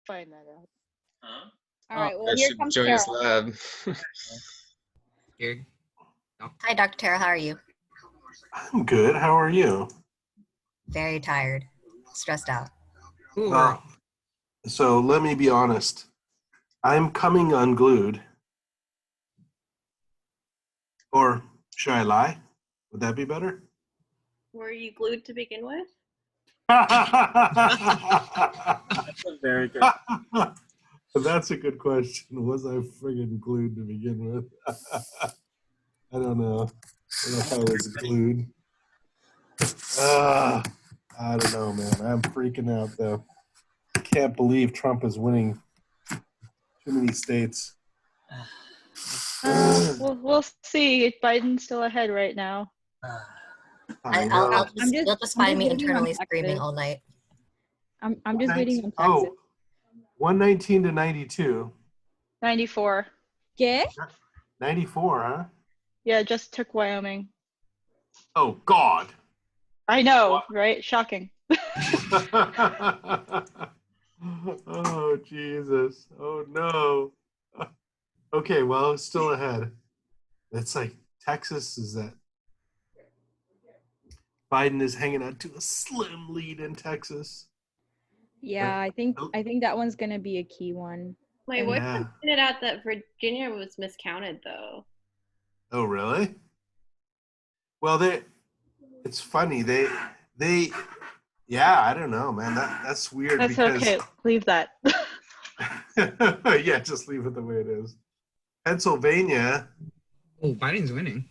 find that out. Huh? All right, well, I here should comes join his Carol. lab. Here. Hi, Dr. Tara. How are you? I'm good. How are you? Very tired, stressed out. Well, so let me be honest. I'm coming unglued. Or should I lie? Would that be better? Were you glued to begin with? That's Very good. That's a good question. Was I friggin' glued to begin with? I don't know. I don't know if I was glued. I don't know, man. I'm freaking out, though. I can't believe Trump is winning too many states. We'll see. Biden's still ahead right now. You'll just find me waiting on internally Texas. screaming all night. I'm just waiting on Oh, Texas. 119 to 92. 94. ¿Qué? 94, huh? Yeah, just took Wyoming. Oh, God. I know, right? Shocking. Oh, Jesus. Oh, no. Okay, well, it's still ahead. It's like Texas is that. Biden is hanging out to a slim lead in Texas. Yeah, I think that one's gonna be a key one. My boyfriend pointed out that Virginia was miscounted, though. Oh, really? Well, it's funny. Yeah, I don't know, man. That's weird. That's because, okay. Leave that. Yeah, just leave it the way it is. Pennsylvania. Oh, Biden's winning.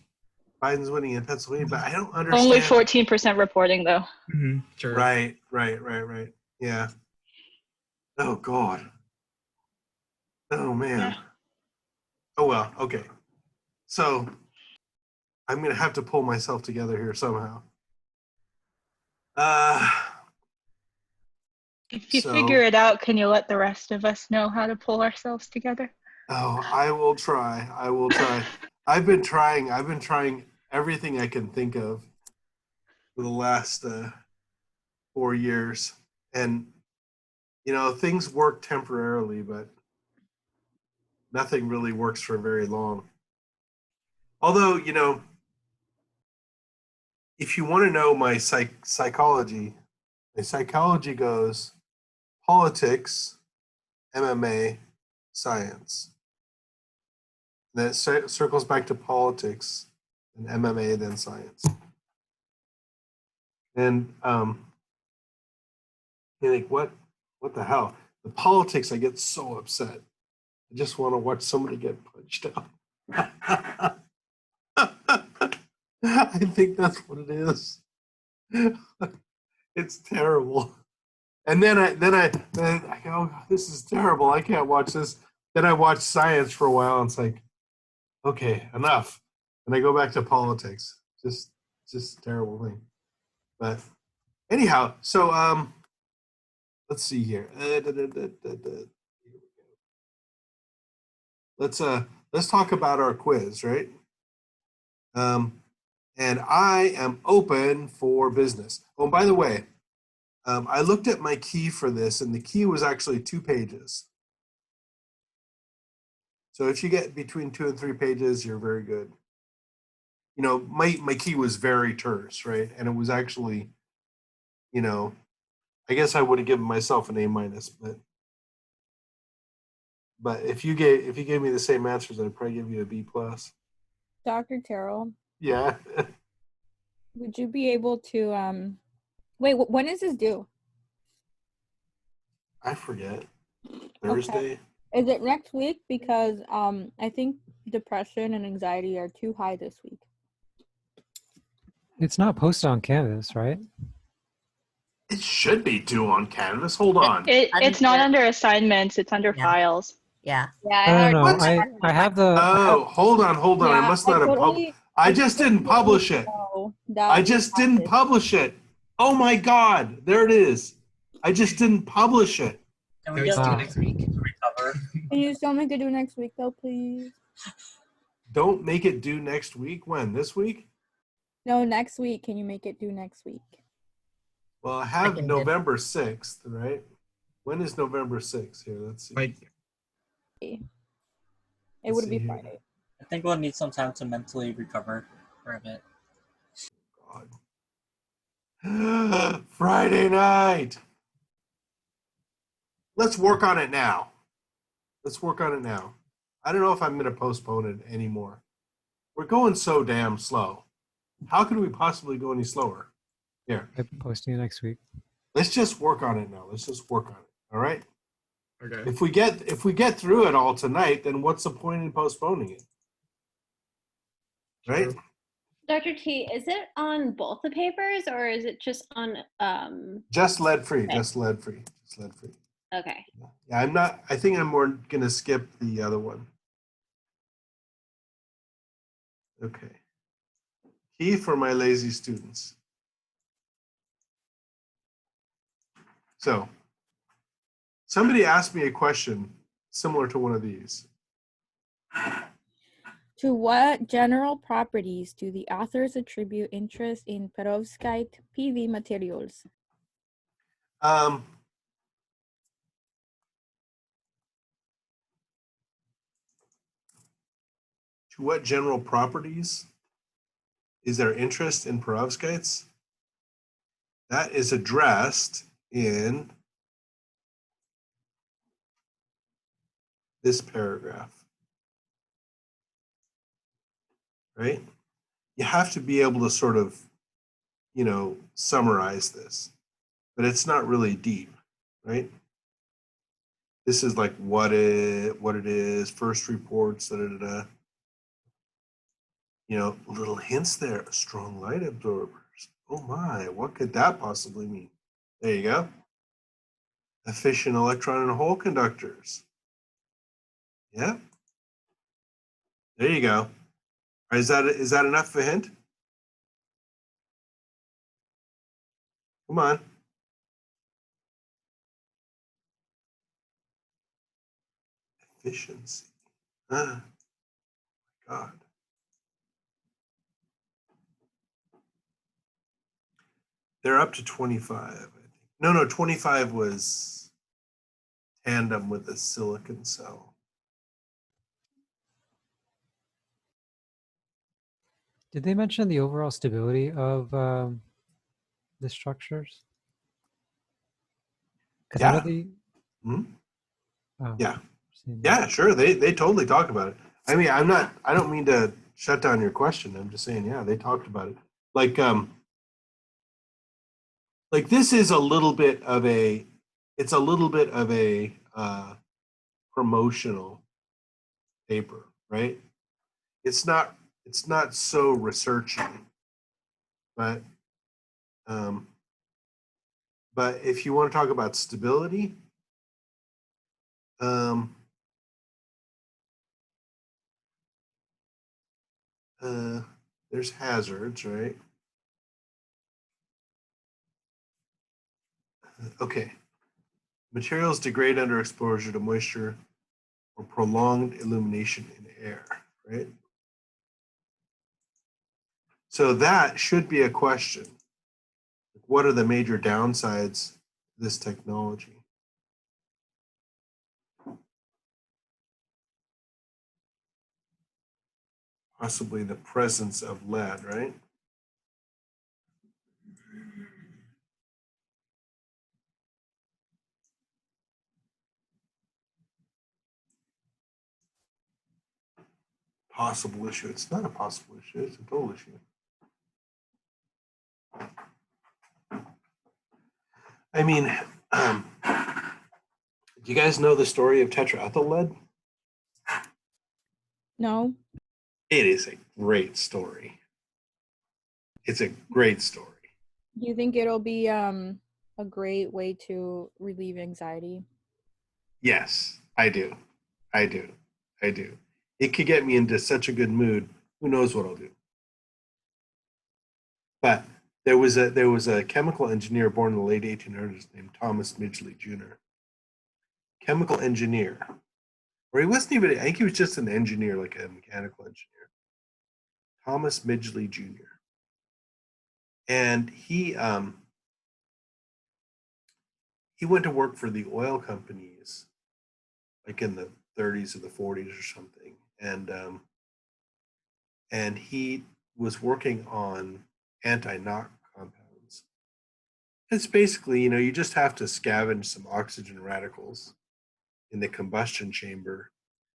Biden's winning in Pennsylvania, but I don't understand. Only 14% reporting, though. Mm-hmm. Sure. Right. Yeah. Oh, God. Oh, man. Yeah. Oh, well, okay. So I'm going to have to pull myself together here somehow. If you figure it out, can you let the rest of us know how to pull ourselves together? Oh, I will try. I've been trying everything I can think of for the last 4 years. And, things work temporarily, but nothing really works for very long. Although, if you want to know my psychology goes politics, MMA, science. Then it circles back to politics and MMA, then science. And you're like, what the hell? The politics, I get so upset. I just want to watch somebody get punched out. I think that's what it is. It's terrible. And then I go, this is terrible. I can't watch this. Then I watch science for a while, and it's like, okay, enough. And I go back to politics. Just a terrible thing. But anyhow, so let's see here. Let's talk about our quiz, right? And I am open for business. Oh, and by the way, I looked at my key for this, and the key was actually 2 pages. So if you get between 2 and 3 pages, you're very good. My key was very terse, right? And it was actually, I guess I would have given myself an A-, but if you gave me the same answers, I'd probably give you a B+. Dr. Terrell. Yeah. Would you be able to wait, when is this due? I forget. Thursday. Okay. Is it next week? Because I think depression and anxiety are too high this week. It's not posted on Canvas, right? It should be due on Canvas. Hold on. It's not under assignments. It's under files. Yeah. No. I have the. Oh, hold on. Yeah, I must not have published. I just didn't publish it. I just didn't publish it. Oh my God. There it is. I just didn't publish it. Can we just do next week to recover? Can you still make it due next week, though, please? Don't make it due next week. When? This week? No, next week. Can you make it due next week? Well, I have November 6th, right? When is November 6th? Here, let's see. Like, It Let's would see be here. Friday. I think we'll need some time to mentally recover for a bit. God. Friday night. Let's work on it now. Let's work on it now. I don't know if I'm going to postpone it anymore. We're going so damn slow. How could we possibly go any slower? Here, I'm posting it next week. let's just work on it now. Let's just work on it. All right. okay. If we get through it all tonight, then what's the point in postponing it? Right? True. Dr. T, is it on both the papers or is it just on Just lead free. Okay. Just lead free. Just lead free. okay. Yeah, I'm not. I think I'm more gonna skip the other one. Okay. Key for my lazy students. So, somebody asked me a question similar to one of these. To what general properties do the authors attribute interest in perovskite PV materials? To what general properties is there interest in perovskites? That is addressed in this paragraph, right? You have to be able to sort of, summarize this, but it's not really deep, right? This is like what it is, first reports, da, da, da, da. Little hints there, strong light absorbers. Oh my, what could that possibly mean? There you go. Efficient electron and hole conductors. Yeah. There you go. Is that enough of a hint? Come on. Efficiency. Ah, God. They're up to 25, I think. No, 25 was tandem with the silicon cell. Did they mention the overall stability of the structures? 'Cause I know Yeah. the. Mhm. Oh, Yeah. seen that. Yeah, sure. They totally talk about it. I mean, I don't mean to shut down your question. I'm just saying, yeah, they talked about it. Like this is a little bit of a, it's a little bit of a promotional paper, right? It's not so researchy, but if you want to talk about stability, there's hazards, right? Okay. Materials degrade under exposure to moisture or prolonged illumination in air, right? So that should be a question. What are the major downsides to this technology? Possibly the presence of lead, right? Possible issue. It's not a possible issue. It's a total issue. I mean, do you guys know the story of tetraethyl lead? No. It is a great story. It's a great story. Do you think it'll be a great way to relieve anxiety? Yes, I do. I do. I do. It could get me into such a good mood. Who knows what I'll do? But there was a chemical engineer born in the late 1800s named Thomas Midgley Jr. Chemical engineer, or he wasn't even. I think he was just an engineer, like a mechanical engineer. Thomas Midgley Jr. And he went to work for the oil companies, like in the 30s or the 40s or something, and he was working on anti-knock compounds. It's basically, you just have to scavenge some oxygen radicals in the combustion chamber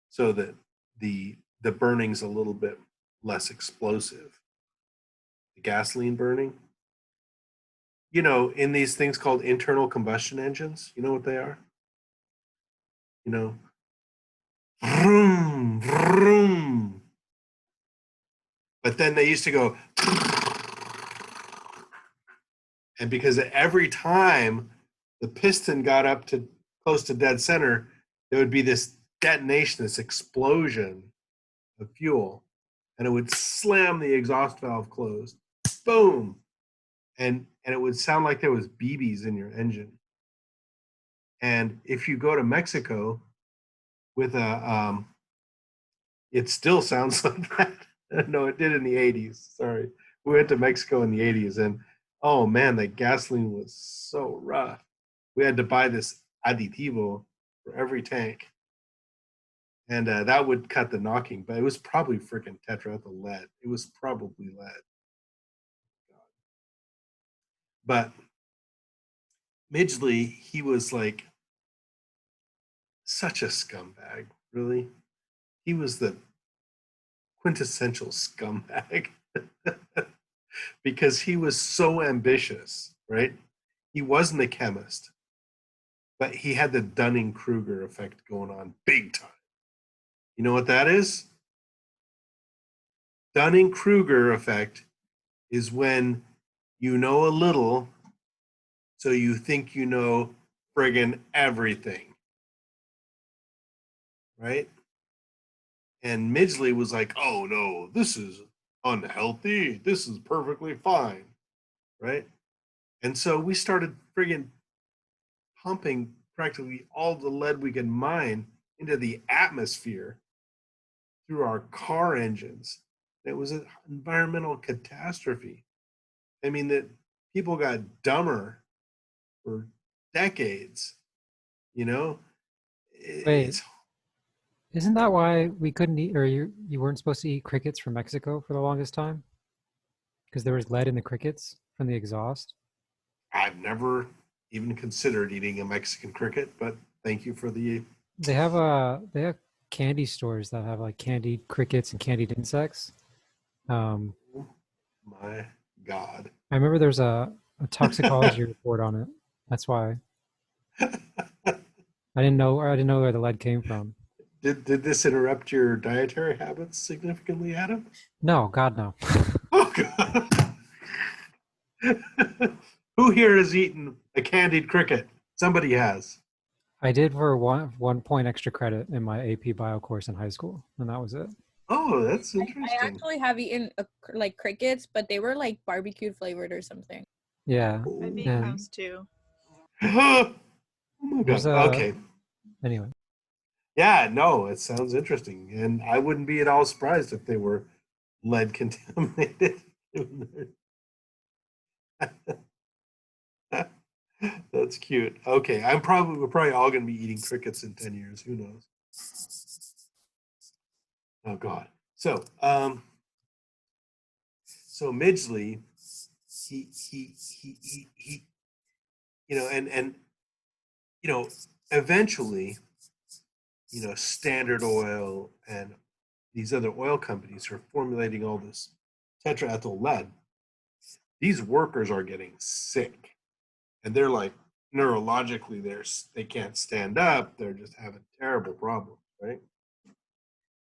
so that the burning's a little bit less explosive. The gasoline burning. In these things called internal combustion engines, you know what they are? Vroom, vroom. But then they used to go, and because every time the piston got up to close to dead center, there would be this detonation, this explosion of fuel, and it would slam the exhaust valve closed. Boom. And it would sound like there was BBs in your engine. And if you go to Mexico with it still sounds like that. No, it did in the 80s. Sorry. We went to Mexico in the 80s, and oh man, that gasoline was so rough. We had to buy this aditivo for every tank. And that would cut the knocking, but it was probably freaking tetraethyl lead. It was probably lead. But Midgley, he was like such a scumbag, really. He was the quintessential scumbag because he was so ambitious, right? He wasn't a chemist, but he had the Dunning-Kruger effect going on big time. You know what that is? Dunning-Kruger effect is when you know a little, so you think you know friggin' everything, right? And Midgley was like, oh no, this is unhealthy. This is perfectly fine, right? And so we started friggin' pumping practically all the lead we could mine into the atmosphere through our car engines. It was an environmental catastrophe. I mean, that people got dumber for decades, Wait, It's isn't that why we couldn't eat, or you weren't supposed to eat crickets from Mexico for the longest time? Because there was lead in the crickets from the exhaust? I've never even considered eating a Mexican cricket, but thank you for the. They have candy stores that have like candied crickets and candied insects. My God. I remember there's a toxicology report on it. That's why I didn't know where the lead came from. Did this interrupt your dietary habits significantly, Adam? No, God no. Oh God. Who here has eaten a candied cricket? Somebody has. I did for 1 point extra credit in my AP bio course in high school, and that was it. Oh, that's interesting. I actually have eaten like crickets, but they were like barbecue flavored or something. Yeah. I've eaten And those too. Oh my God. there's Okay. Anyway, Yeah, no, it sounds interesting. And I wouldn't be at all surprised if they were lead contaminated. That's cute. Okay, we're probably all gonna be eating crickets in 10 years. Who knows? Oh God. So Midgley, he and eventually, Standard Oil and these other oil companies are formulating all this tetraethyl lead. These workers are getting sick, and they're like neurologically, they can't stand up. They're just having terrible problems, right?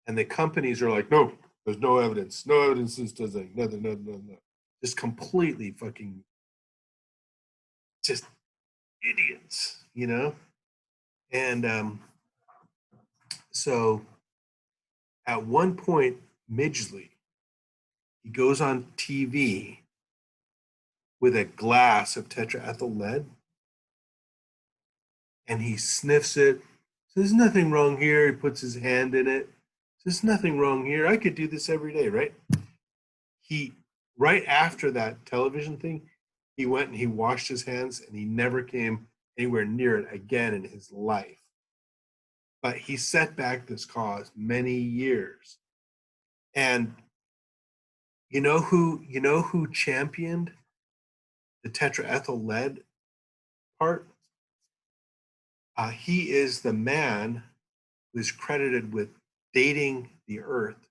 And the companies are like, no, there's no evidence. No evidence this does anything. Nothing, no. Just completely fucking just idiots, And so at one point, Midgley, he goes on TV with a glass of tetraethyl lead, and he sniffs it. There's nothing wrong here. He puts his hand in it. There's nothing wrong here. I could do this every day, right? Right after that television thing, he went and he washed his hands, and he never came anywhere near it again in his life. But he set back this cause many years. And you know who championed the tetraethyl lead part? He is the man who is credited with dating the Earth,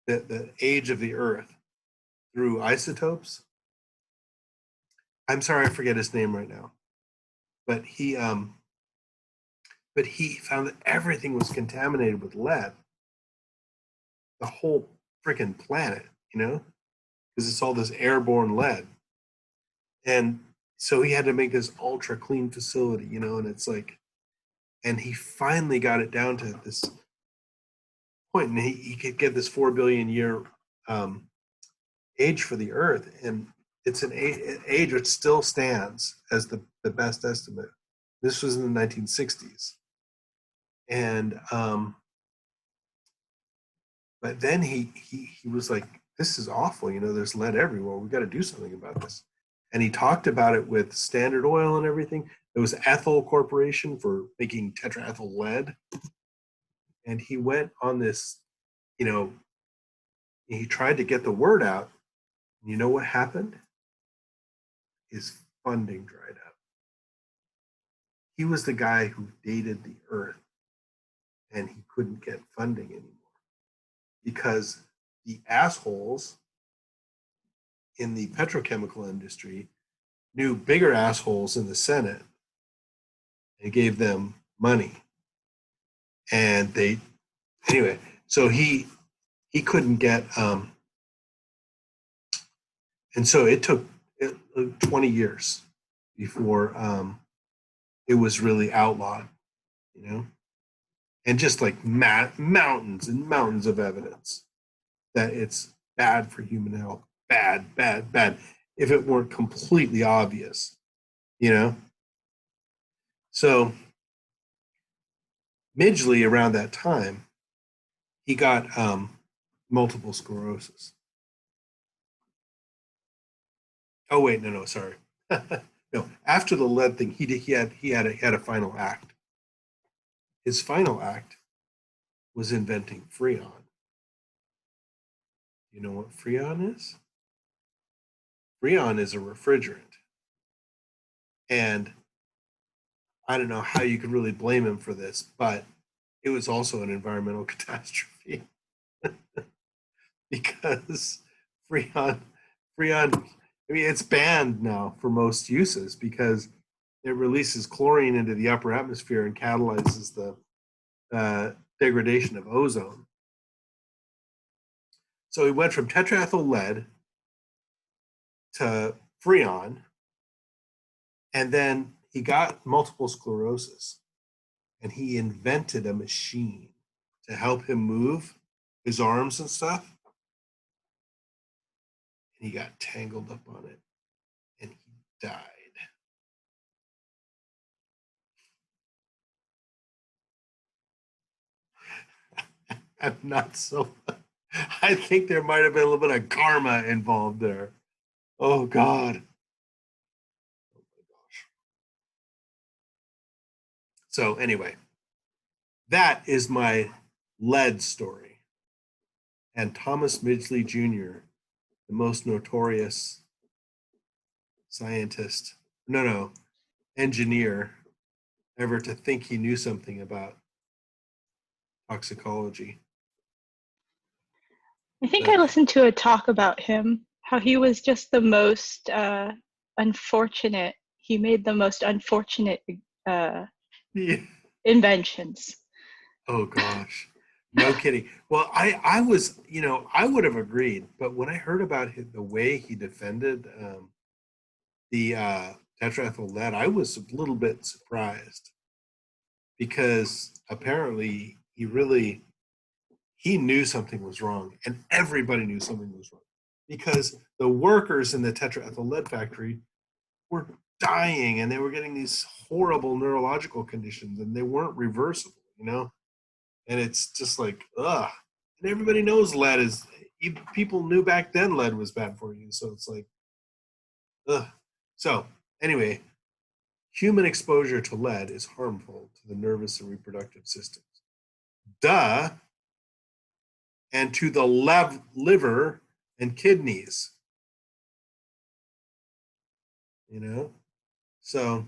the age of the Earth, through isotopes. I'm sorry, I forget his name right now, but he found that everything was contaminated with lead, the whole freaking planet, because it's all this airborne lead, and so he had to make this ultra clean facility, and it's like, and he finally got it down to this point, and he could get this 4 billion year age for the Earth, and it's an age which still stands as the best estimate. This was in the 1960s, and but then he was like, "This is awful. There's lead everywhere. We got to do something about this." And he talked about it with Standard Oil and everything. There was Ethyl Corporation for making tetraethyl lead, and he went on this. He tried to get the word out. And you know what happened? His funding dried up. He was the guy who dated the Earth, and he couldn't get funding anymore because the assholes in the petrochemical industry knew bigger assholes in the Senate and gave them money. And so he couldn't get, and so it took 20 years before it was really outlawed, and just like mountains and mountains of evidence that it's bad for human health, bad, if it weren't completely obvious, So Midgley, around that time, he got multiple sclerosis. Oh wait, no, sorry. No, after the lead thing, he had a final act. His final act was inventing Freon. You know what Freon is? Freon is a refrigerant. And I don't know how you could really blame him for this, but it was also an environmental catastrophe. Because Freon, it's banned now for most uses because it releases chlorine into the upper atmosphere and catalyzes the degradation of ozone. So he went from tetraethyl lead to Freon, and then he got multiple sclerosis, and he invented a machine to help him move his arms and stuff. And he got tangled up on it, and he died. I'm not so. I think there might have been a little bit of karma involved there. Oh God. Oh my gosh. So anyway, that is my lead story. And Thomas Midgley Jr., the most notorious scientist, engineer ever to think he knew something about toxicology. I think I listened to a talk about him, how he was just the most unfortunate. He made the most unfortunate inventions. Oh gosh, no kidding. Well, I was, I would have agreed, but when I heard about the way he defended the tetraethyl lead, I was a little bit surprised because apparently he knew something was wrong, and everybody knew something was wrong because the workers in the tetraethyl lead factory were dying and they were getting these horrible neurological conditions and they weren't reversible, and it's just like, ugh. And everybody knows lead is, people knew back then lead was bad for you, so it's like, ugh. So anyway, human exposure to lead is harmful to the nervous and reproductive systems. Duh. And to the liver and kidneys. You know? So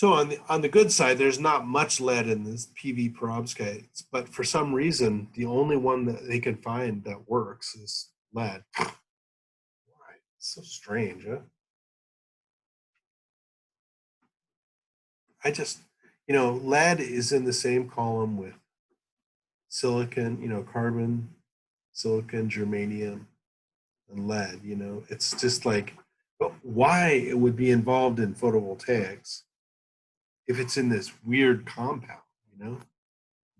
on the good side, there's not much lead in this PV perovskites, but for some reason, the only one that they can find that works is lead. Why? It's so strange, huh? I just, lead is in the same column with silicon, carbon, silicon, germanium, and lead. It's just like, but why it would be involved in photovoltaics if it's in this weird compound,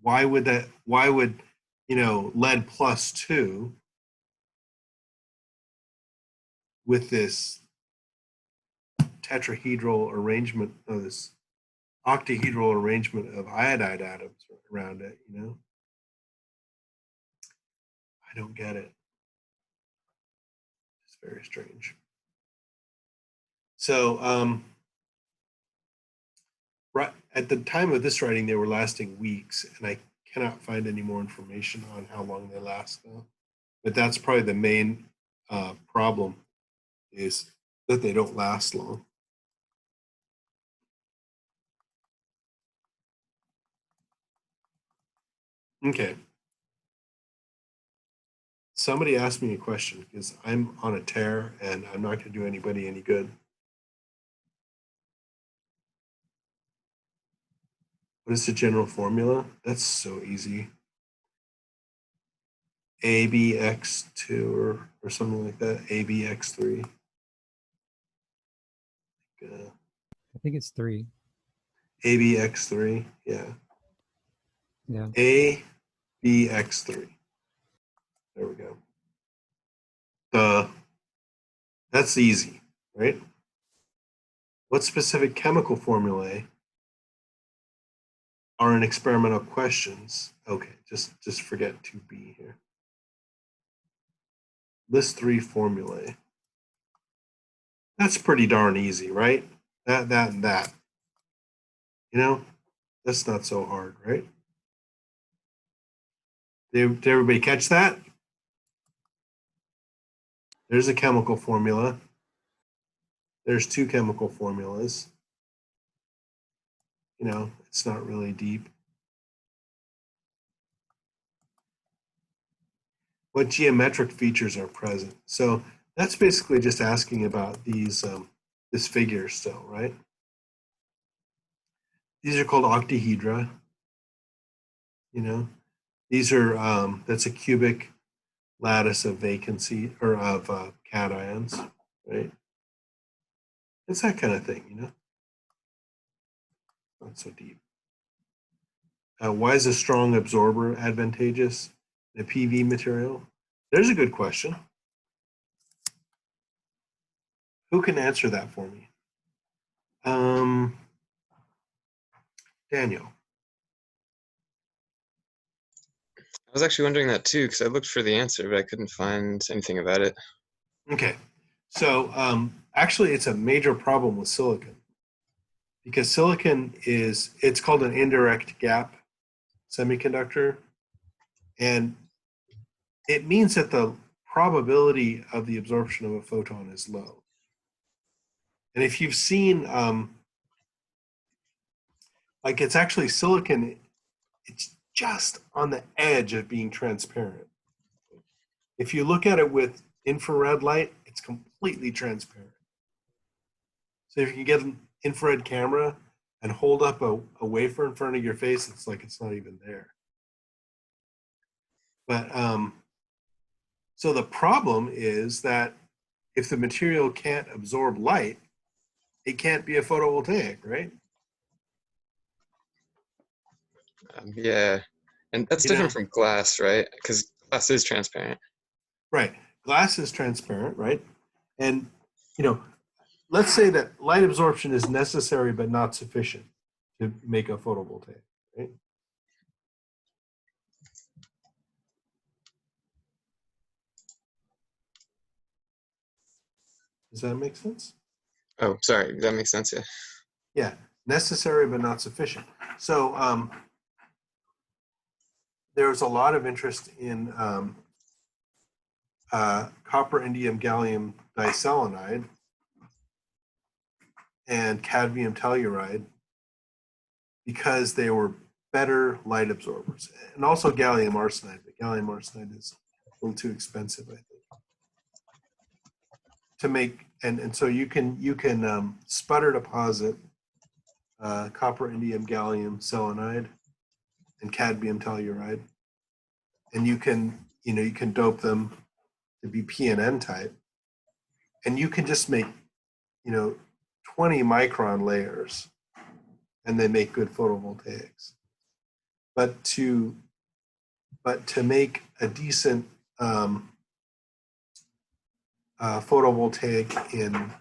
Why would lead plus 2 with this tetrahedral arrangement, this octahedral arrangement of iodide atoms around it, I don't get it. It's very strange. So, right at the time of this writing, they were lasting weeks, and I cannot find any more information on how long they last now. But that's probably the main problem, is that they don't last long. Okay. Somebody asked me a question because I'm on a tear and I'm not going to do anybody any good. What is the general formula? That's so easy. ABX2 or something like that. ABX3. I think it's 3. ABX3, yeah. Yeah. ABX3. There we go. That's easy, right? What specific chemical formulae are in experimental questions? Okay, just forget 2B here. List 3 formulae. That's pretty darn easy, right? That, and that. That's not so hard, right? Did everybody catch that? There's a chemical formula. There's 2 chemical formulas. It's not really deep. What geometric features are present? So that's basically just asking about these, this figure still, right? These are called octahedra. These are, that's a cubic lattice of vacancy, or of cations, right? It's that kind of thing, Not so deep. Why is a strong absorber advantageous in a PV material? There's a good question. Who can answer that for me? Daniel. I was actually wondering that too, because I looked for the answer, but I couldn't find anything about it. Okay. So actually, it's a major problem with silicon, because silicon it's called an indirect gap semiconductor, and it means that the probability of the absorption of a photon is low. And if you've seen, like, it's actually silicon, it's just on the edge of being transparent. If you look at it with infrared light, it's completely transparent. So if you can get an infrared camera and hold up a wafer in front of your face, it's like it's not even there. But so the problem is that if the material can't absorb light, it can't be a photovoltaic, right? Yeah, and that's different from glass, right? Because glass is transparent. Right. Glass is transparent, right? And, let's say that light absorption is necessary but not sufficient to make a photovoltaic, right? Does that make sense? Oh, sorry. That makes sense. Yeah. Yeah, necessary but not sufficient. So there's a lot of interest in copper, indium, gallium diselenide and cadmium telluride because they were better light absorbers, and also gallium arsenide. But gallium arsenide is a little too expensive, I think, to make. And so you can sputter deposit copper, indium, gallium selenide and cadmium telluride, and you can dope them to be P and N type, and you can just make 20 micron layers, and they make good photovoltaics. But to make a decent photovoltaic in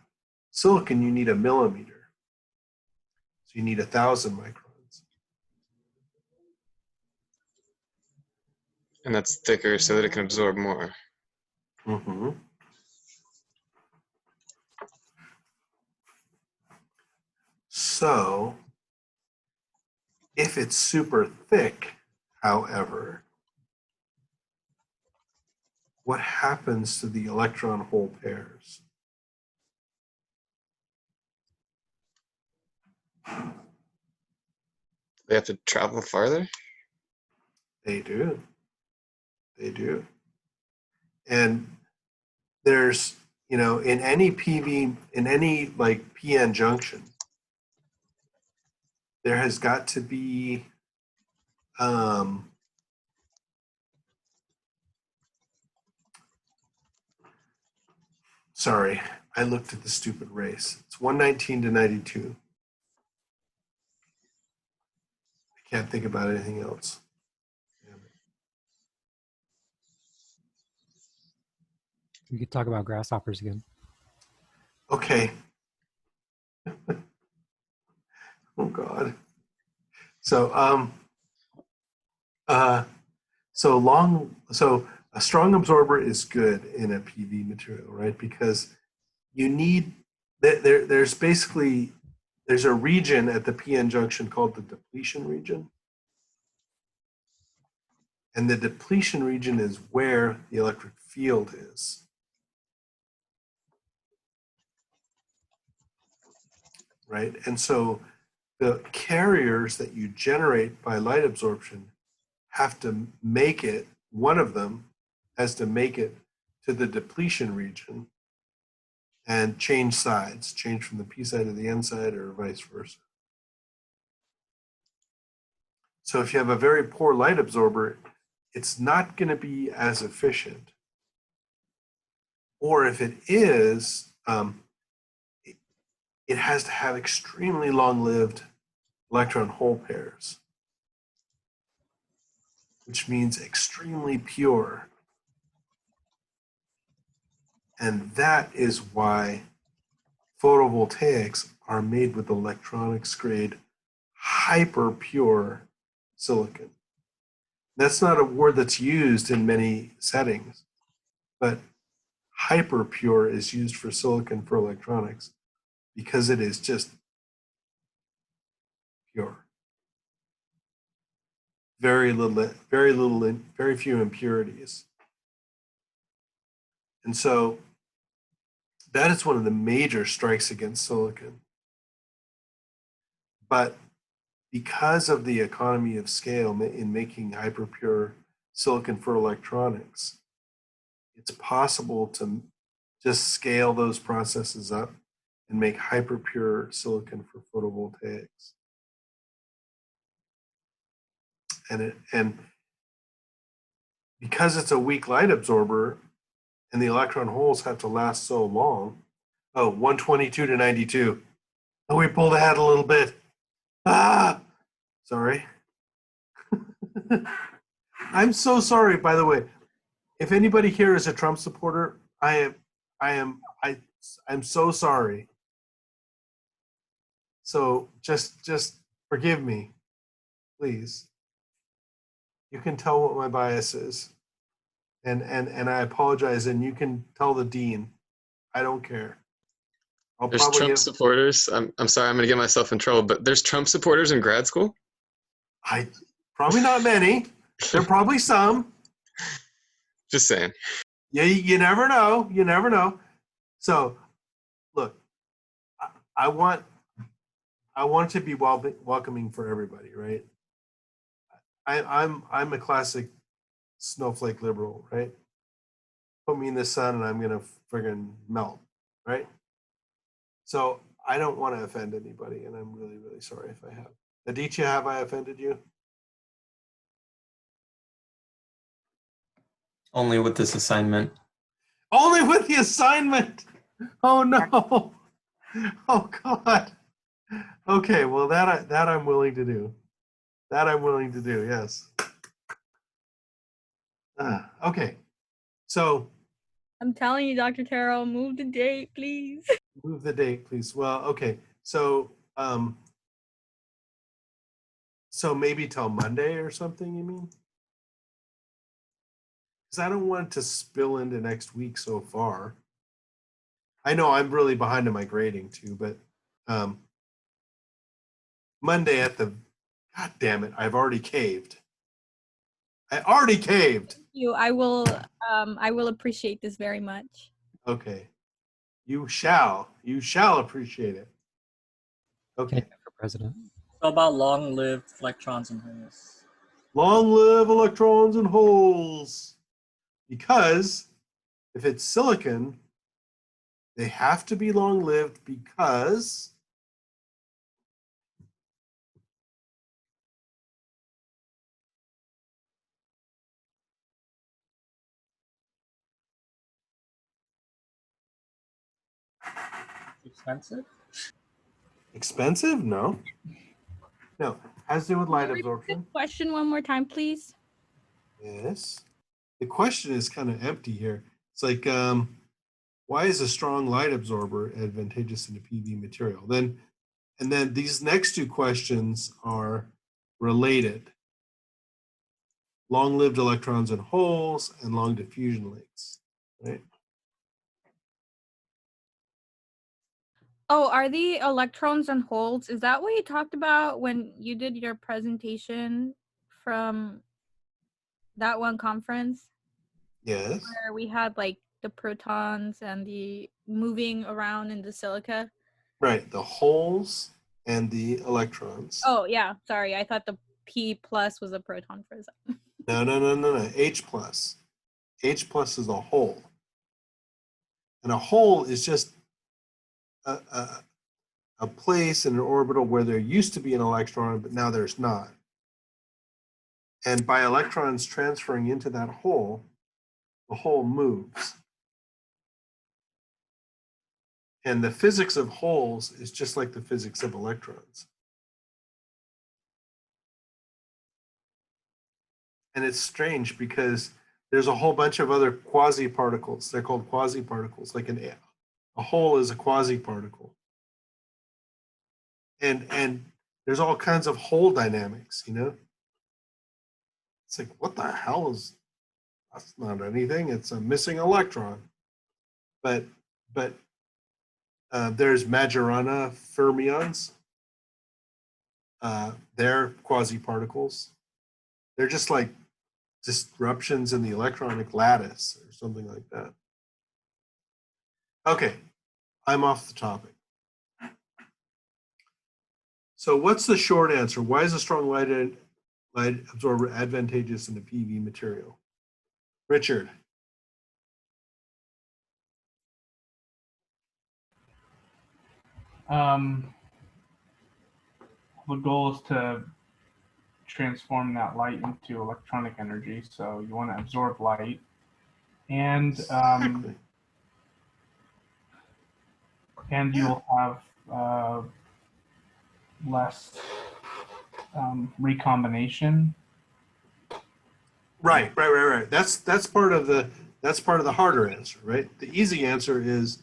silicon, you need a millimeter. So you need 1,000 microns. And that's thicker so that it can absorb more. Mm-hmm. So if it's super thick, however, what happens to the electron hole pairs? They have to travel farther? They do. They do. And there's, in any PV, in any like PN junction, there has got to be sorry, I looked at the stupid race. It's 119 to 92. I can't think about anything else. We could talk about grasshoppers again. Okay. Oh God. So so a strong absorber is good in a PV material, right? Because you need there's a region at the PN junction called the depletion region. And the depletion region is where the electric field is. Right? And so the carriers that you generate by light absorption have to make it, one of them has to make it to the depletion region and change sides, change from the P side to the N side or vice versa. So if you have a very poor light absorber, it's not going to be as efficient. Or if it is, it has to have extremely long-lived electron hole pairs, which means extremely pure. And that is why photovoltaics are made with electronics grade hyper pure silicon. That's not a word that's used in many settings, but hyper pure is used for silicon for electronics because it is just pure. Very few impurities. And so that is one of the major strikes against silicon. But because of the economy of scale in making hyperpure silicon for electronics, it's possible to just scale those processes up and make hyperpure silicon for photovoltaics. And because it's a weak light absorber and the electron holes have to last so long, 122 to 92. Oh, we pulled ahead a little bit. Sorry. I'm so sorry, by the way. If anybody here is a Trump supporter, I'm so sorry. So just forgive me, please. You can tell what my bias is. And I apologize, and you can tell the dean. I don't care. I'll There's probably Trump get, supporters. I'm sorry, I'm gonna get myself in trouble, but there's Trump supporters in grad school? probably not many. There are probably some. Just saying. Yeah, you never know. You never know. So, look, I want it to be welcoming for everybody, right? I'm a classic snowflake liberal, right? Put me in the sun and I'm gonna friggin' melt, right? So I don't want to offend anybody, and I'm really, really sorry if I have. Aditya, have I offended you? Only with this assignment. Only with the assignment. Oh no. Oh God. Okay, well that I'm willing to do. That I'm willing to do. Yes. Okay. So I'm telling you, Dr. Taro, move the date, please. move the date, please. Well, okay. So so maybe till Monday or something, you mean? Because I don't want it to spill into next week so far. I know I'm really behind in my grading too, but Monday at the, God damn it, I've already caved. I already caved. Thank you. I will appreciate this very much. Okay. You shall appreciate it. Okay. Can't for president. So about long-lived electrons and holes. Long live electrons and holes. Because if it's silicon, they have to be long lived because Expensive? expensive? No. No. Has to do with light absorption. Question one more time, please. Yes. The question is kind of empty here. It's like, why is a strong light absorber advantageous in a PV material? And then these next two questions are related. Long-lived electrons and holes and long diffusion lengths, right? Oh, are the electrons and holes, is that what you talked about when you did your presentation from that one conference? Yes. Where we had like the protons and the moving around in the silica? Right, the holes and the electrons. Oh, yeah, sorry. I thought the P plus was a proton for a second. No. H plus. H plus is a hole. And a hole is just a place in an orbital where there used to be an electron, but now there's not. And by electrons transferring into that hole, the hole moves. And the physics of holes is just like the physics of electrons. And it's strange because there's a whole bunch of other quasi-particles. They're called quasi-particles, like a hole is a quasi-particle. And there's all kinds of hole dynamics, you know? It's like, what the hell is, that's not anything, it's a missing electron. But there's Majorana fermions. They're quasi-particles. They're just like disruptions in the electronic lattice or something like that. Okay, I'm off the topic. So what's the short answer? Why is a strong light absorber advantageous in the PV material? Richard. The goal is to transform that light into electronic energy. So you want to absorb light, and you'll have less recombination. Right. That's part of the harder answer, right? The easy answer is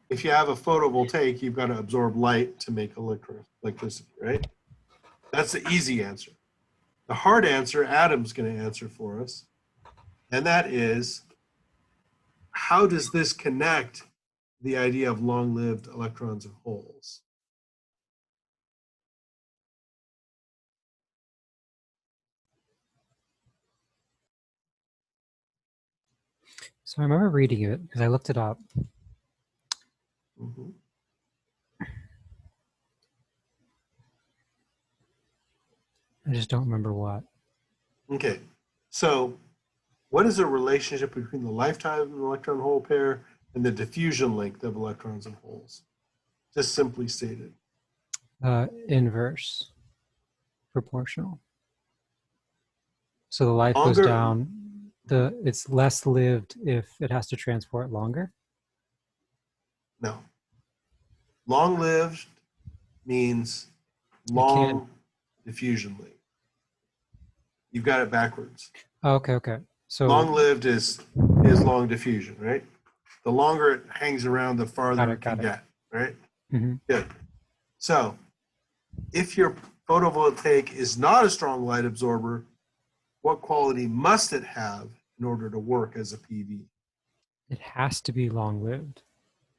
if you have a photovoltaic, you've got to absorb light to make electricity, right? That's the easy answer. The hard answer, Adam's going to answer for us, and that is, how does this connect the idea of long-lived electrons and holes. So I remember reading it because I looked it up. Mm-hmm. I just don't remember what. Okay, so what is the relationship between the lifetime of an electron hole pair and the diffusion length of electrons and holes? Just simply stated. Inverse proportional. So the life Longer- goes down. It's less lived if it has to transport longer. No. Long-lived means can't- long diffusion length. You've got it backwards. Oh, okay. So Long-lived is long diffusion, right? The longer it hangs around, the farther it can get, right? Mhm. Good. So if your photovoltaic is not a strong light absorber, what quality must it have in order to work as a PV? it has to be long-lived.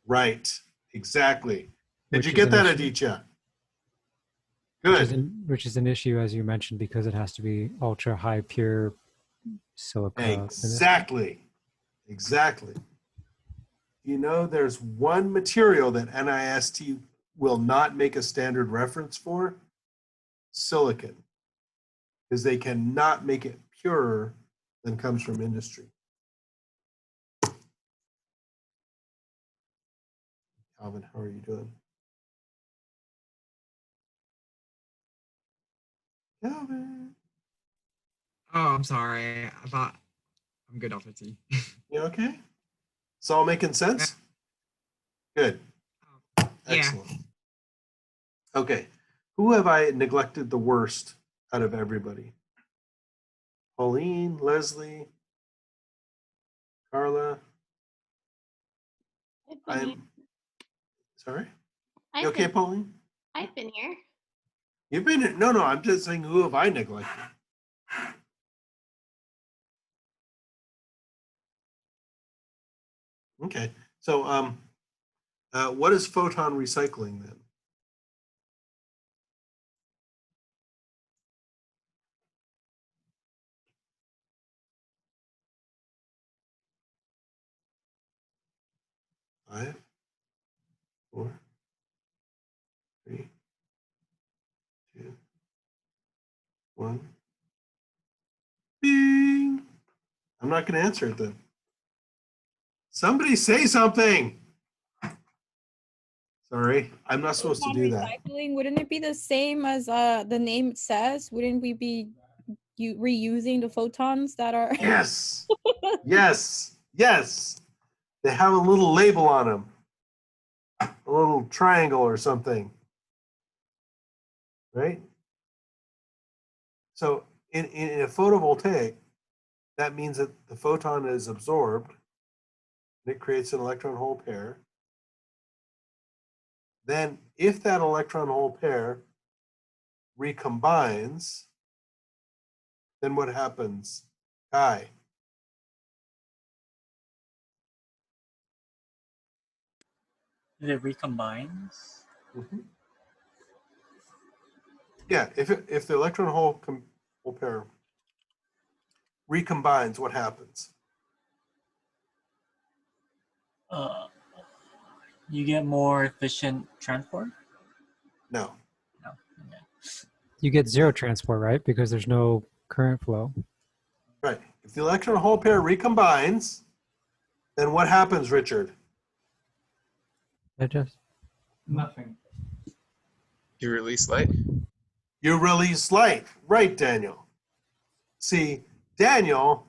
Right, exactly. Did Which you is get an that, issue. Aditya? Which Good. is an issue, as you mentioned, because it has to be ultra high pure silica. Exactly. Exactly. You know, there's one material that NIST will not make a standard reference for, silicon, because they cannot make it purer than comes from industry. Calvin, how are you doing? Calvin, Oh, I'm sorry. I thought I'm good off the tea. you okay? It's all making sense? Good. Yeah. Excellent. Okay. Who have I neglected the worst out of everybody? Pauline, Leslie, Carla. I'm sorry. You okay, Pauline? I've been here. You've been no. I'm just saying, who have I neglected? Okay. So, what is photon recycling then? Five, 4, 3, 2, 1. Bing. I'm not going to answer it then. Somebody say something. Sorry, I'm not supposed to do that. Recycling, wouldn't it be the same as the name says? Wouldn't we be reusing the photons that are? Yes. Yes. Yes. They have a little label on them, a little triangle or something, right? So in a photovoltaic, that means that the photon is absorbed and it creates an electron hole pair. Then if that electron hole pair recombines, then what happens? Kai. It recombines. Mm-hmm. Yeah, if the electron hole pair recombines, what happens? You get more efficient transport? No. No. Okay. You get zero transport, right? Because there's no current flow. Right. If the electron hole pair recombines, then what happens, Richard? It just Nothing. You release light. You release light. Right, Daniel. See, Daniel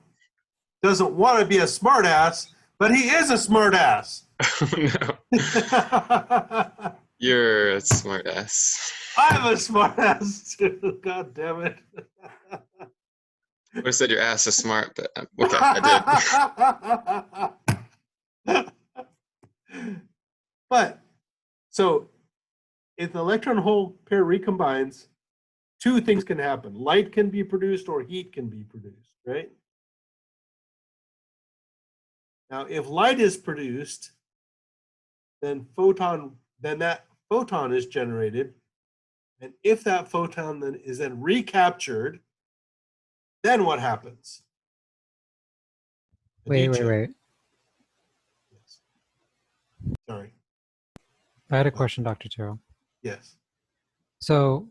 doesn't want to be a smartass, but he is a smartass. No. You're a smart ass. I'm a smartass too. God damn it. I would have said your ass is smart, but okay, I did. But, so, if the electron hole pair recombines, two things can happen. Light can be produced or heat can be produced, right? Now, if light is produced, then that photon is generated. And if that photon then is then recaptured, then what happens? Wait. Yes. Sorry. I had a question, Dr. Terrell. Yes. So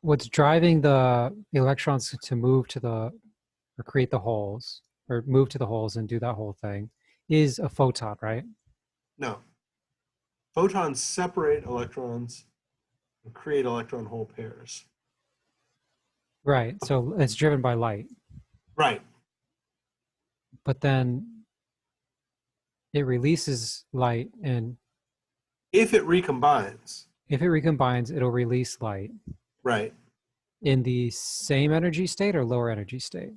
what's driving the electrons to move to or create the holes, or move to the holes and do that whole thing, is a photon, right? No. Photons separate electrons and create electron hole pairs. Right. So it's driven by light. Right. But then it releases light, and If it recombines. if it recombines, it'll release light. Right. In the same energy state or lower energy state?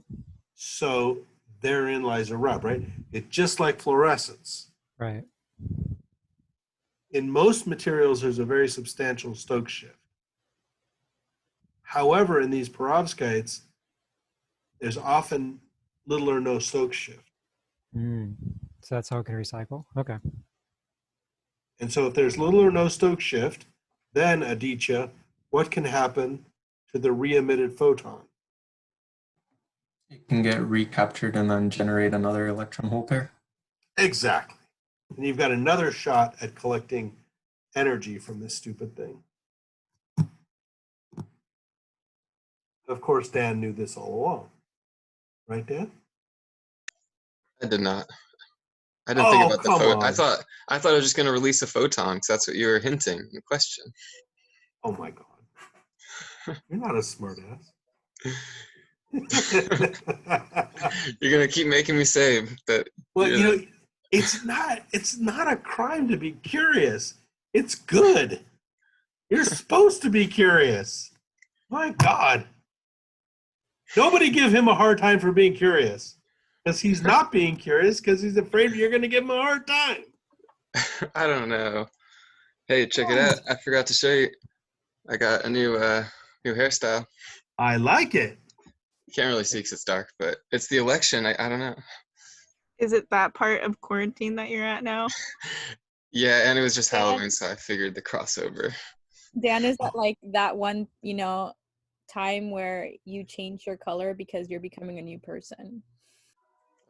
So therein lies a rub, right? It's just like fluorescence. Right. In most materials, there's a very substantial Stokes shift. However, in these perovskites, there's often little or no Stokes shift. So that's how it can recycle? Okay. And so if there's little or no Stokes shift, then Aditya, what can happen to the re-emitted photon? It can get recaptured and then generate another electron hole pair. Exactly. And you've got another shot at collecting energy from this stupid thing. Of course, Dan knew this all along. Right, Dan? I did not. I didn't think about the come photon. on. I thought I was just going to release a photon because that's what you were hinting in the question. Oh my God. You're not a smart ass. You're going to keep making me say that. Well, you know, it's not a crime to be curious. It's good. You're supposed to be curious. My God. Nobody give him a hard time for being curious. Because he's not being curious because he's afraid you're going to give him a hard time. I don't know. Hey, check it out. I forgot to show you. I got a new hairstyle. I like it. You can't really see because it's dark, but it's the election. I don't know. Is it that part of quarantine that you're at now? Yeah, and it was just Halloween, so I figured the crossover. Dan, is that like that one, time where you change your color because you're becoming a new person?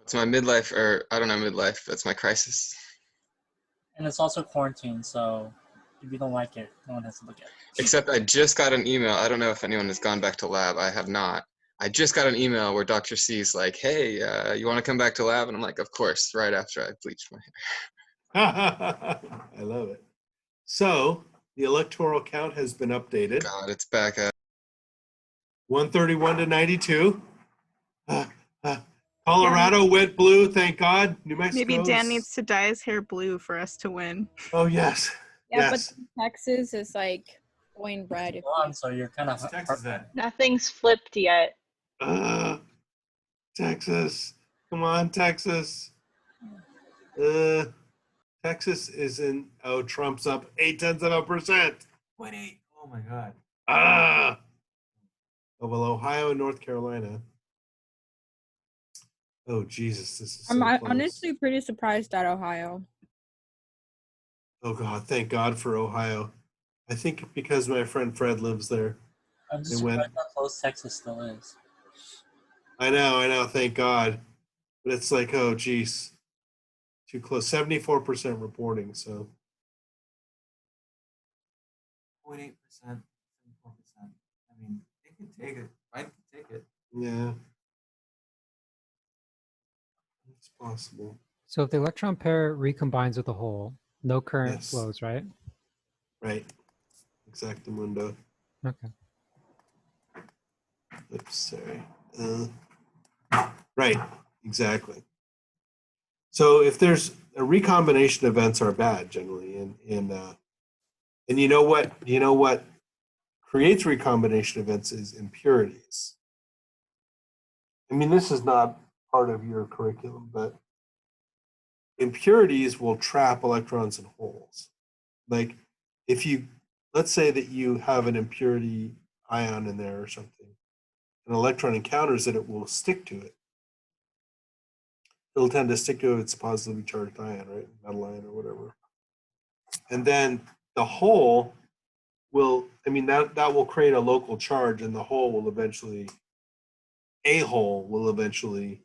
It's my midlife, or I don't know, midlife. That's my crisis. And it's also quarantine, so if you don't like it, no one has to look at it. Except I just got an email. I don't know if anyone has gone back to lab. I have not. I just got an email where Dr. C's like, hey, you want to come back to lab? And I'm like, of course, right after I bleached my hair. I love it. So the electoral count has been updated. God, it's back up. 131 to 92. Colorado went blue, thank God. New Mexico. Maybe Dan needs to dye his hair blue for us to win. Oh, yes. Yeah, yes. but Texas is like going red. So you're kind of Texas at? Nothing's flipped yet. Texas. Come on, Texas. Texas is in, Trump's up 0.8%. 0.8. Oh, my God. Oh, well, Ohio and North Carolina. Oh, Jesus, this is so I'm close. honestly pretty surprised at Ohio. Oh, God, thank God for Ohio. I think because my friend Fred lives there. I'm just surprised how close Texas still is. I know, thank God. But it's like, oh, geez. Too close. 74% reporting, so. 0.8%, 74%. I mean, it can take it. I can take it. Yeah. It's possible. So if the electron pair recombines with the hole, no current flows, right? Right. Exactamundo. Okay. Oops, sorry. Right, exactly. So if there's a recombination, events are bad generally, and you know what creates recombination events is impurities. I mean, this is not part of your curriculum, but impurities will trap electrons in holes. Like if let's say that you have an impurity ion in there or something, an electron encounters it will stick to it. It'll tend to stick to its positively charged ion, right? Metal ion or whatever. And then the hole will, I mean, that will create a local charge, and the hole will eventually, a hole will eventually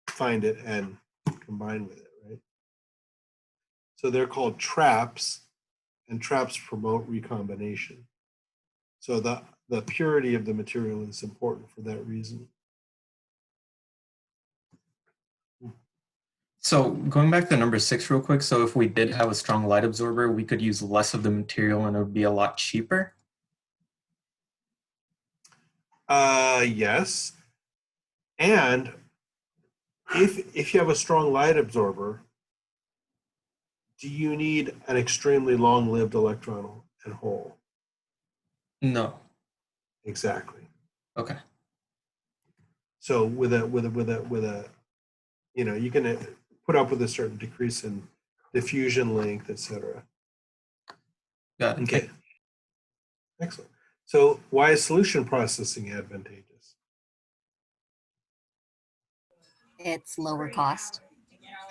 find it and combine with it, right? So they're called traps, and traps promote recombination. So the purity of the material is important for that reason. So going back to number 6 real quick, so if we did have a strong light absorber, we could use less of the material and it would be a lot cheaper? Yes. And if you have a strong light absorber, do you need an extremely long-lived electron and hole? No. Exactly. Okay. So with a, you know, you can put up with a certain decrease in diffusion length, etc. Got it. Okay. Excellent. So why is solution processing advantageous? It's lower cost.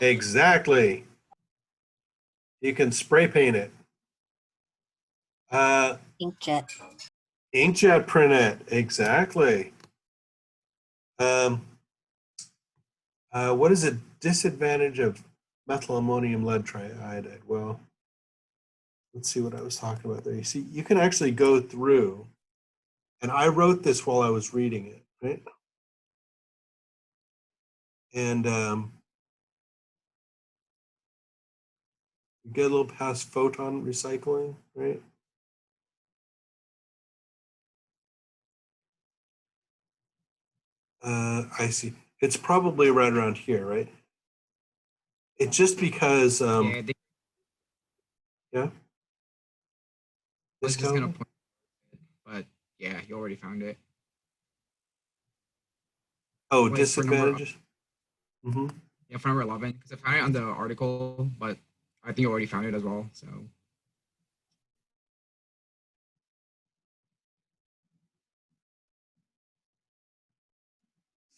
Exactly. You can spray paint it. Inkjet. Inkjet print it. Exactly. What is a disadvantage of methyl ammonium lead triiodide? Well, let's see what I was talking about there. You see, you can actually go through, and I wrote this while I was reading it, right? And you get a little past photon recycling, right? I see. It's probably right around here, right? It's just because, Yeah. yeah. I was just gonna point, but yeah, you already found it. Oh, Wait, disadvantages? Mm-hmm. Yeah, for number 11, because I found it on the article, but I think you already found it as well. So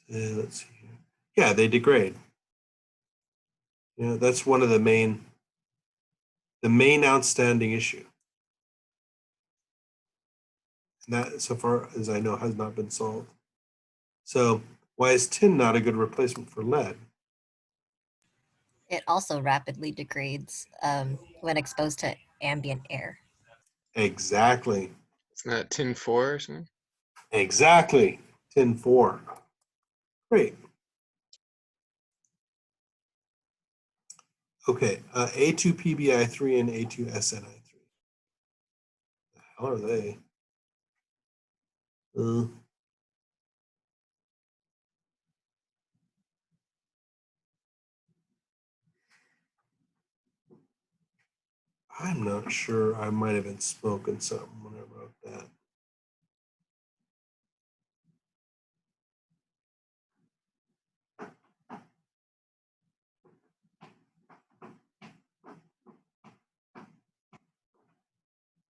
Let's see here. Yeah, they degrade. Yeah, that's one of the main outstanding issue. And that, so far as I know, has not been solved. So why is tin not a good replacement for lead? It also rapidly degrades when exposed to ambient air. Exactly. Isn't that tin 4 or something? Exactly. Tin 4. Great. Okay, A2PBI3 and A2SNI3. The hell are they? I'm not sure. I might have been smoking something when I wrote that.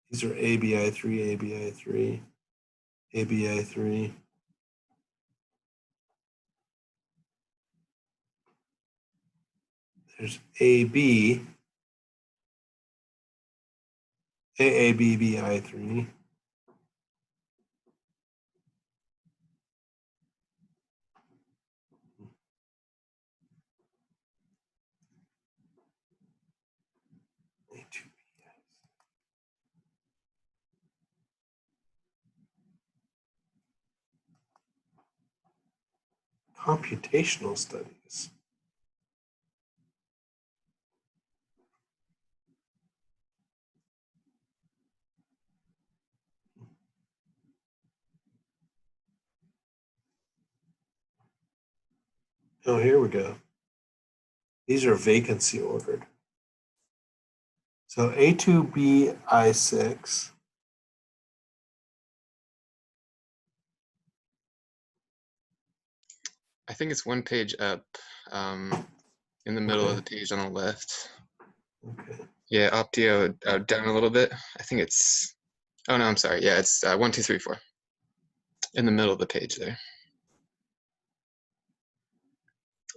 These are ABI3, ABI3, ABI3. There's AB, AABBI3. Computational studies. Oh, here we go. These are vacancy ordered. So A2BI6. I think it's one page up, in the middle of the page on the left. Okay. Yeah, Optio down a little bit. I think it's, oh no, I'm sorry. Yeah, it's 1, 2, 3, 4. In the middle of the page there.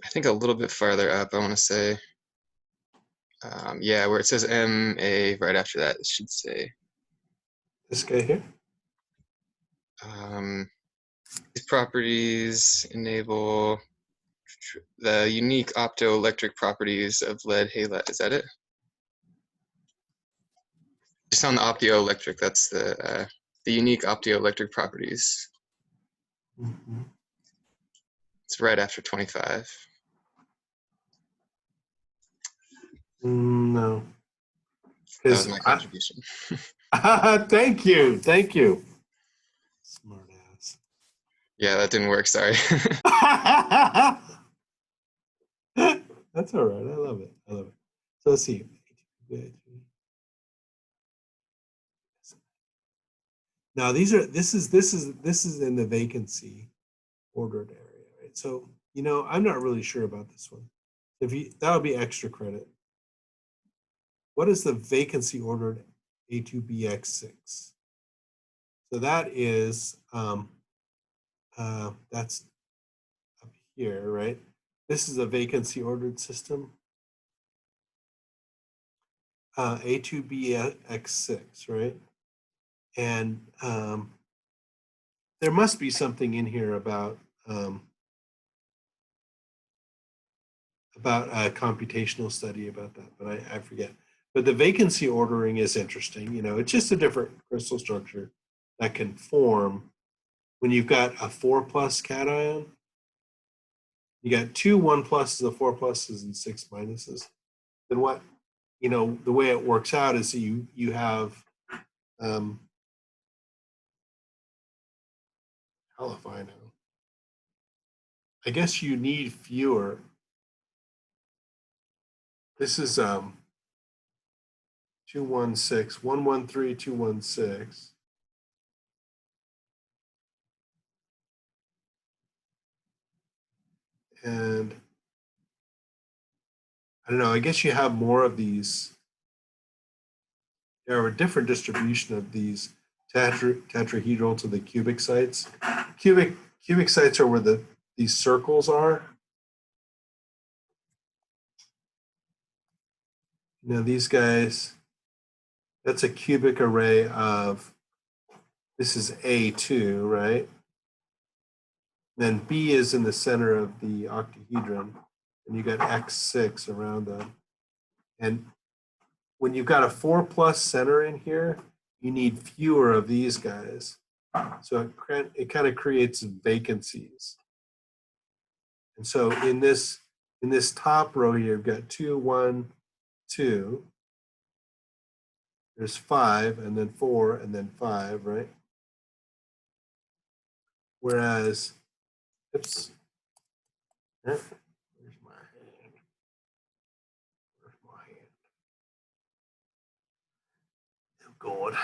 I think a little bit farther up, I want to say. Yeah, where it says MA right after that, it should say. This guy here? These properties enable the unique optoelectric properties of lead halide. Is that it? Just on the optoelectric, that's the unique optoelectric properties. Mm-hmm. It's right after 25. No. That was my contribution. Thank you. Smart ass. Yeah, that didn't work. Sorry. That's all right. I love it. So let's see. Now this is in the vacancy ordered area, right? So I'm not really sure about this one. That'll be extra credit. What is the vacancy ordered A2BX6? So that is that's up here, right? This is a vacancy ordered system. A2BX6, right? And there must be something in here about a computational study about that, but I forget. But the vacancy ordering is interesting. It's just a different crystal structure that can form when you've got a 4+ cation. You got 2 1+, the 4+, and 6 minuses. Then what? The way it works out is you have hell if I know. I guess you need fewer. This is 216, 113, 216. And I don't know, I guess you have more of these. There are a different distribution of these tetrahedral to the cubic sites. Cubic sites are where these circles are. These guys, that's a cubic array of, this is A2, right? Then B is in the center of the octahedron, and you got X6 around them. And when you've got a 4+ center in here, you need fewer of these guys. So it kind of creates vacancies. And so in this top row here, you've got 2, 1, 2. There's 5, and then 4, and then 5, right? Whereas, oops. Where's my hand? Where's my hand? Oh God.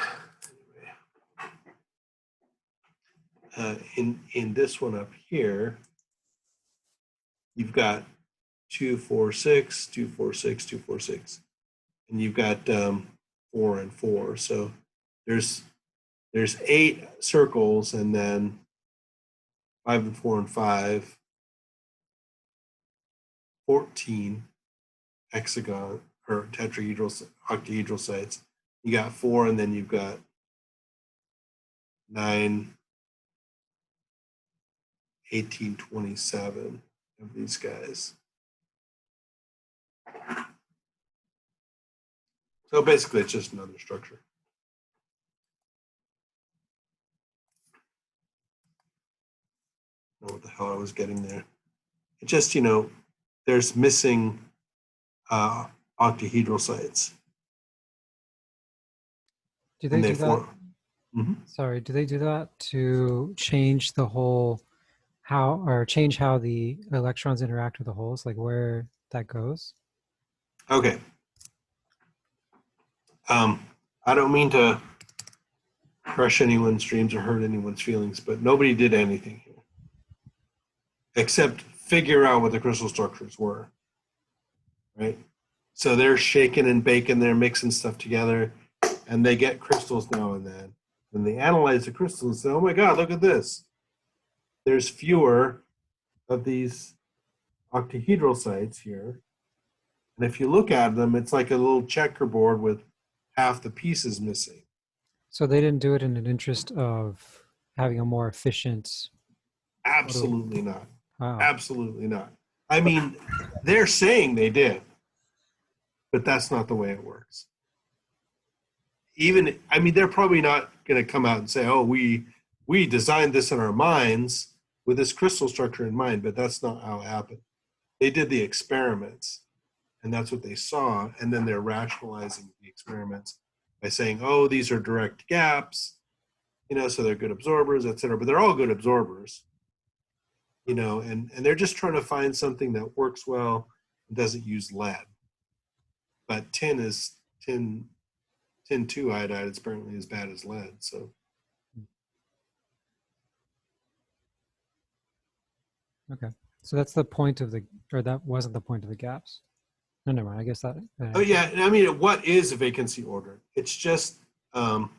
Anyway. In this one up here, you've got 2, 4, 6, 2, 4, 6, 2, 4, 6. And you've got 4 and 4. So there's 8 circles, and then 5 and 4 and 5, 14 hexagon or tetrahedral, octahedral sites. You got 4, and then you've got 9, 18, 27 of these guys. So basically, it's just another structure. I don't know what the hell I was getting there. It just, there's missing octahedral sites. Do they do that? Mm-hmm. Sorry, do they do that to change the whole change how the electrons interact with the holes, like where that goes? Okay. I don't mean to crush anyone's dreams or hurt anyone's feelings, but nobody did anything here except figure out what the crystal structures were, right? So they're shaking and baking, they're mixing stuff together, and they get crystals now and then. And they analyze the crystals and say, oh my God, look at this. There's fewer of these octahedral sites here. And if you look at them, it's like a little checkerboard with half the pieces missing. So they didn't do it in an interest of having a more efficient. Absolutely not. Wow. Absolutely not. I mean, they're saying they did, but that's not the way it works. Even, I mean, they're probably not going to come out and say, "Oh, we designed this in our minds with this crystal structure in mind," but that's not how it happened. They did the experiments, and that's what they saw, and then they're rationalizing the experiments by saying, "Oh, these are direct gaps, you know, so they're good absorbers, etc." But they're all good absorbers, you know, and they're just trying to find something that works well and doesn't use lead. But tin 2 iodide is apparently as bad as lead, so. Okay. So that's the point of the, or that wasn't the point of the gaps. No, never mind. I guess that. Oh yeah, and I mean, what is a vacancy order? It's just the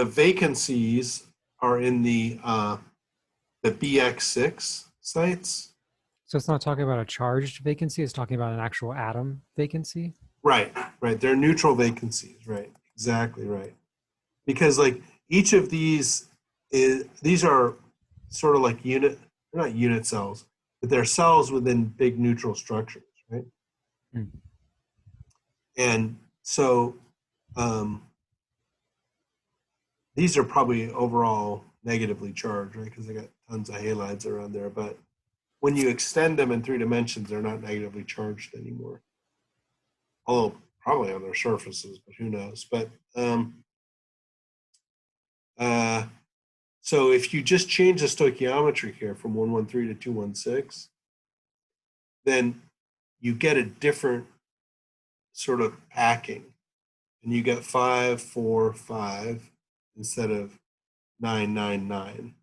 vacancies are in the BX6 sites. So it's not talking about a charged vacancy. It's talking about an actual atom vacancy. Right. They're neutral vacancies. Right. Exactly right. Because like each of these are sort of like they're not unit cells, but they're cells within big neutral structures, right? Mm. And so these are probably overall negatively charged, right? Because they got tons of halides around there. But when you extend them in 3 dimensions, they're not negatively charged anymore. Although probably on their surfaces, but who knows? But so if you just change the stoichiometry here from 113 to 216, then you get a different sort of packing. And you get 5, 4, 5 instead of 9, 9, 9.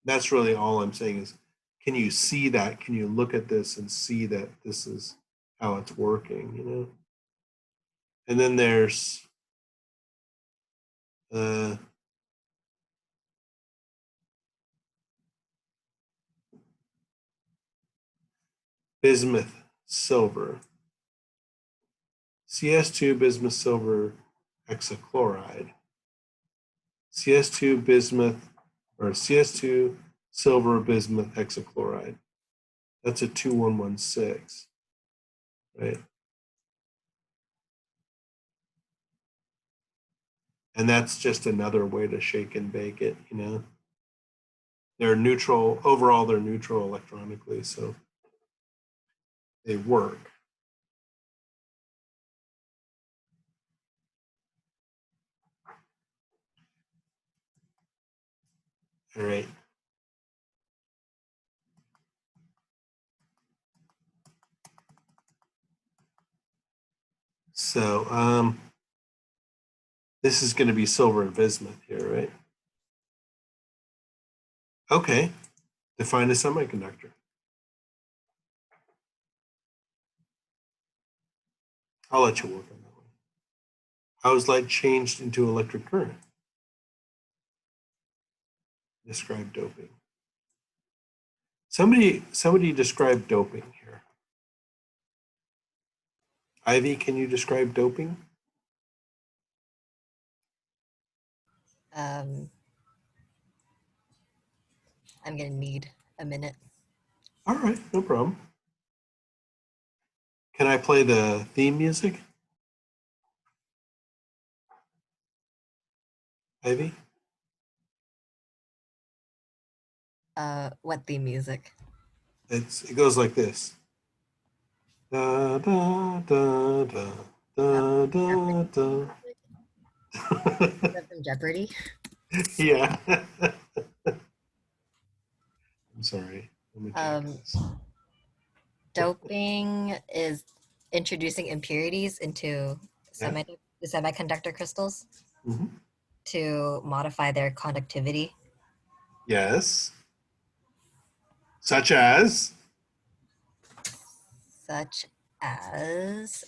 That's really all I'm saying is, can you see that? Can you look at this and see that this is how it's working, you know? And then there's bismuth silver. CS2 bismuth silver hexachloride. CS2 bismuth, or CS2 silver bismuth hexachloride. That's a 2116, right? And that's just another way to shake and bake it, you know? They're neutral, overall they're neutral electronically, so they work. All right. So this is going to be silver and bismuth here, right? Okay. Define a semiconductor. I'll let you work on that one. How is light changed into electric current? Describe doping. Somebody describe doping here. Ivy, can you describe doping? I'm gonna need a minute. All right, no problem. Can I play the theme music? Ivy? What theme music? It goes like this. Da da da da da da da. Is that from Jeopardy? Yeah. I'm sorry. Let me check this. Doping is introducing impurities into the semiconductor crystals to modify their conductivity. Yes. Such as? Such as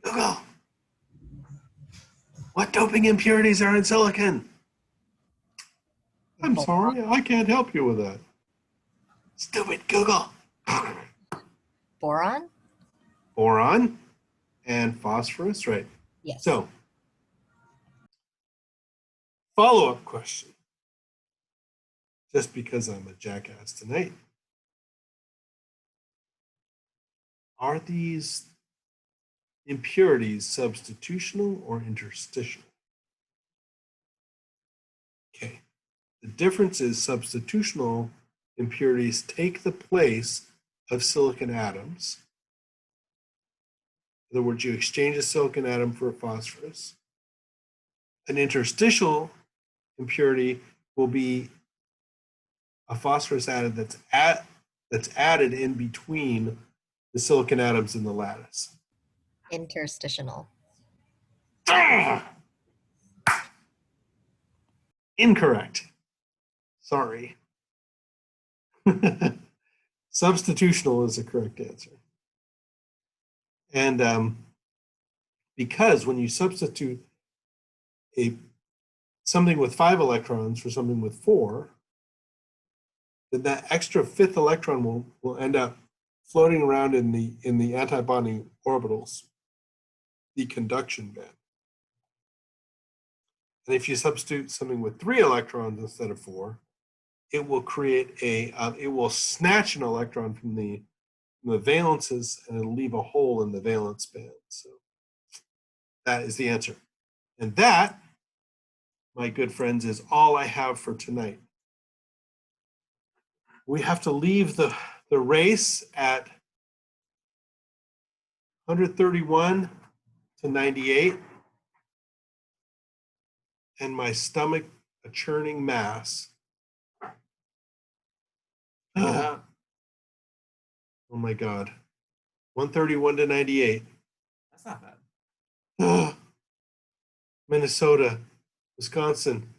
Google. doping impurities are in silicon? I'm sorry, I can't help you with that. Stupid Google. Boron? Boron and phosphorus, right? Yes. So, follow-up question. Just because I'm a jackass tonight. Are these impurities substitutional or interstitial? Okay. The difference is substitutional impurities take the place of silicon atoms. In other words, you exchange a silicon atom for a phosphorus. An interstitial impurity will be a phosphorus atom that's added in between the silicon atoms in the lattice. Interstitial. Incorrect. Sorry. Substitutional is the correct answer. And because when you substitute something with 5 electrons for something with 4, then that extra 5th electron will end up floating around in the antibonding orbitals, the conduction band. And if you substitute something with 3 electrons instead of 4, it will create it will snatch an electron from the valences and it'll leave a hole in the valence band. So that is the answer. And that, my good friends, is all I have for tonight. We have to leave the race at 131 to 98. And my stomach a churning mass. Oh my God. 131 to 98. That's not bad. Minnesota, Wisconsin,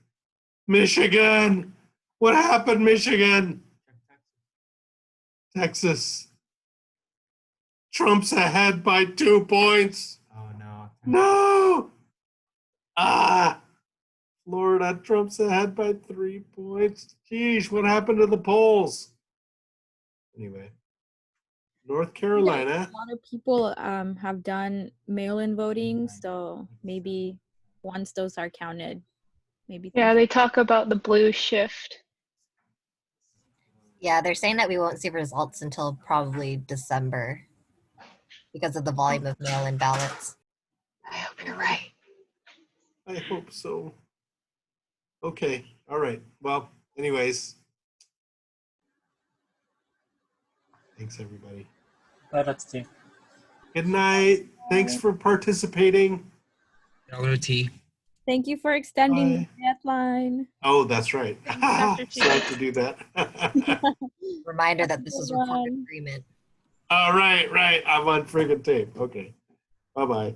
Michigan. What happened, Michigan? Texas. Trump's ahead by 2 points. Oh no. No. Florida, Trump's ahead by 3 points. Geez, what happened to the polls? Anyway, North Carolina. A lot of people have done mail-in voting, so maybe once those are counted, maybe. Yeah, they talk about the blue shift. Yeah, they're saying that we won't see results until probably December because of the volume of mail-in ballots. I hope you're right. I hope so. Okay, all right. Well, anyways. Thanks, everybody. Bye, Good night. Thanks for participating. T. Thank you for extending Bye. the deadline. Oh, that's right. Dr. So I have to do that. Reminder that this is recorded agreement. All right. I'm on friggin' tape. Okay. Bye-bye.